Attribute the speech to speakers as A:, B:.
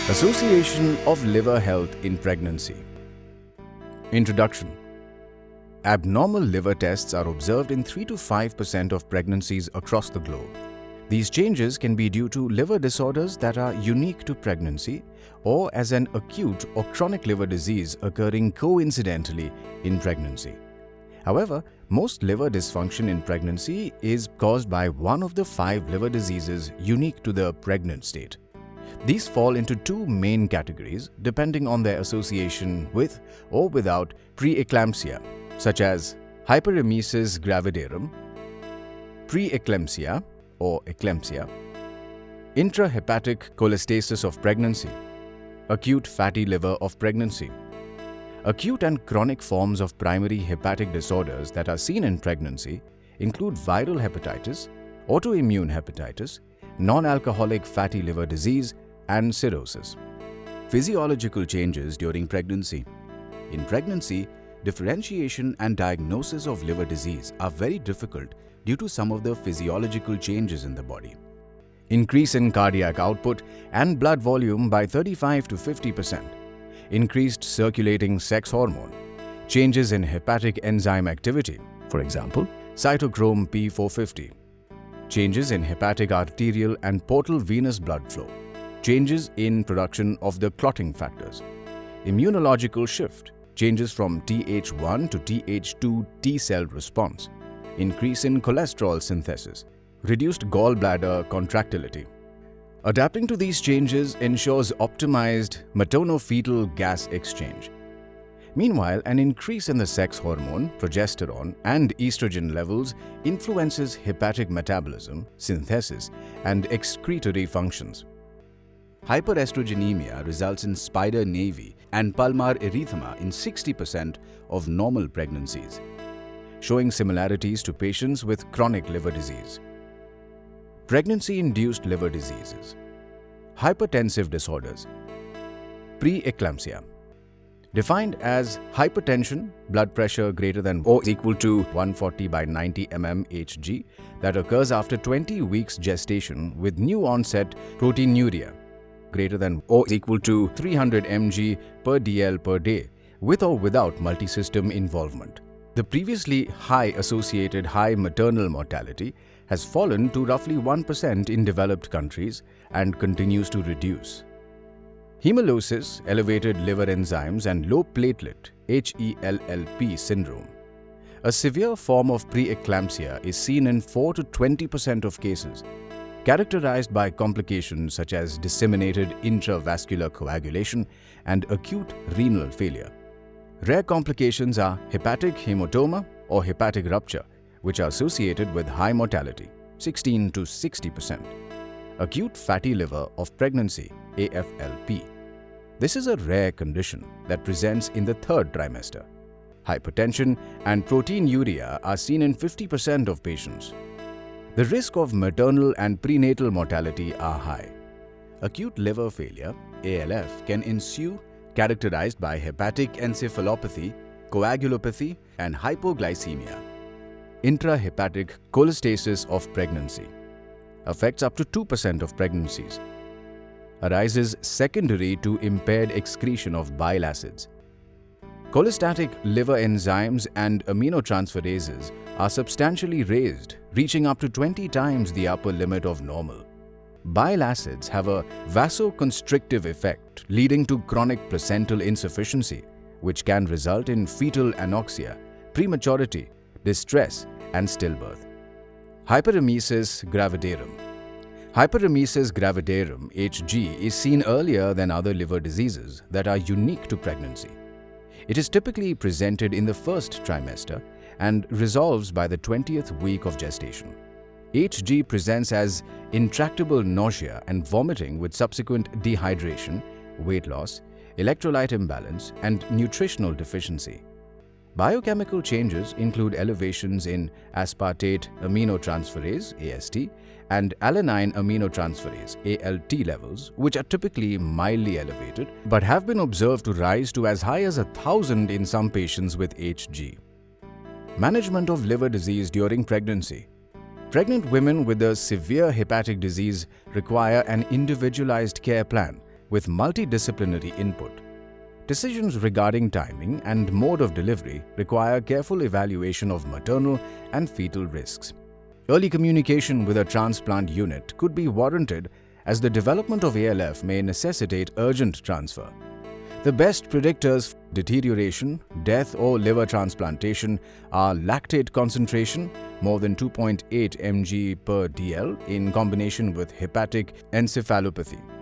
A: Association of liver health in pregnancy. Introduction. Abnormal liver tests are observed in 3 to 5% of pregnancies across the globe. These changes can be due to liver disorders that are unique to pregnancy or as an acute or chronic liver disease occurring coincidentally in pregnancy. However, most liver dysfunction in pregnancy is caused by one of the 5 liver diseases unique to the pregnant state. These fall into 2 main categories depending on their association with or without preeclampsia, such as Hyperemesis gravidarum, preeclampsia or eclampsia, intrahepatic cholestasis of pregnancy, acute fatty liver of pregnancy. Acute and chronic forms of primary hepatic disorders that are seen in pregnancy include viral hepatitis, autoimmune hepatitis, non-alcoholic fatty liver disease, and cirrhosis. Physiological changes during pregnancy. In pregnancy, differentiation and diagnosis of liver disease are very difficult due to some of the physiological changes in the body. Increase in cardiac output and blood volume by 35 to 50%. Increased circulating sex hormone. Changes in hepatic enzyme activity, for example, cytochrome P450. Changes in hepatic arterial and portal venous blood flow. Changes in production of the clotting factors. Immunological shift. Changes from Th1 to Th2 T cell response. Increase in cholesterol synthesis. Reduced gallbladder contractility. Adapting to these changes ensures optimized maternal-fetal gas exchange. Meanwhile, an increase in the sex hormone, progesterone, and estrogen levels influences hepatic metabolism, synthesis, and excretory functions. Hyperestrogenemia results in spider navy and palmar erythema in 60% of normal pregnancies, showing similarities to patients with chronic liver disease. Pregnancy-induced liver diseases. Hypertensive disorders. Preeclampsia. Defined as hypertension, blood pressure greater than or equal to 140 by 90 mmHg that occurs after 20 weeks gestation with new onset proteinuria greater than or equal to 300 mg per dl per day with or without multisystem involvement. The previously high associated high maternal mortality has fallen to roughly 1% in developed countries and continues to reduce. Hemolysis, elevated liver enzymes, and low platelet (HELLP) syndrome. A severe form of preeclampsia is seen in 4 to 20% of cases, characterized by complications such as disseminated intravascular coagulation and acute renal failure. Rare complications are hepatic hematoma or hepatic rupture, which are associated with high mortality, 16 to 60%. Acute fatty liver of pregnancy, AFLP. This is a rare condition that presents in the 3rd trimester. Hypertension and proteinuria are seen in 50% of patients. The risk of maternal and prenatal mortality are high. Acute liver failure, ALF, can ensue, characterized by hepatic encephalopathy, coagulopathy, and hypoglycemia. Intrahepatic cholestasis of pregnancy. Affects up to 2% of pregnancies. Arises secondary to impaired excretion of bile acids. Cholestatic liver enzymes and aminotransferases are substantially raised, reaching up to 20 times the upper limit of normal. Bile acids have a vasoconstrictive effect, leading to chronic placental insufficiency, which can result in fetal anoxia, prematurity, distress, and stillbirth. Hyperemesis gravidarum. Hyperemesis gravidarum, HG, is seen earlier than other liver diseases that are unique to pregnancy. It is typically presented in the 1st trimester and resolves by the 20th week of gestation. HG presents as intractable nausea and vomiting with subsequent dehydration, weight loss, electrolyte imbalance, and nutritional deficiency. Biochemical changes include elevations in aspartate aminotransferase (AST) and alanine aminotransferase (ALT) levels, which are typically mildly elevated but have been observed to rise to as high as 1,000 in some patients with HG. Management of liver disease during pregnancy. Pregnant women with a severe hepatic disease require an individualized care plan with multidisciplinary input. Decisions regarding timing and mode of delivery require careful evaluation of maternal and fetal risks. Early communication with a transplant unit could be warranted as the development of ALF may necessitate urgent transfer. The best predictors for deterioration, death or liver transplantation are lactate concentration more than 2.8 mg per dl in combination with hepatic encephalopathy.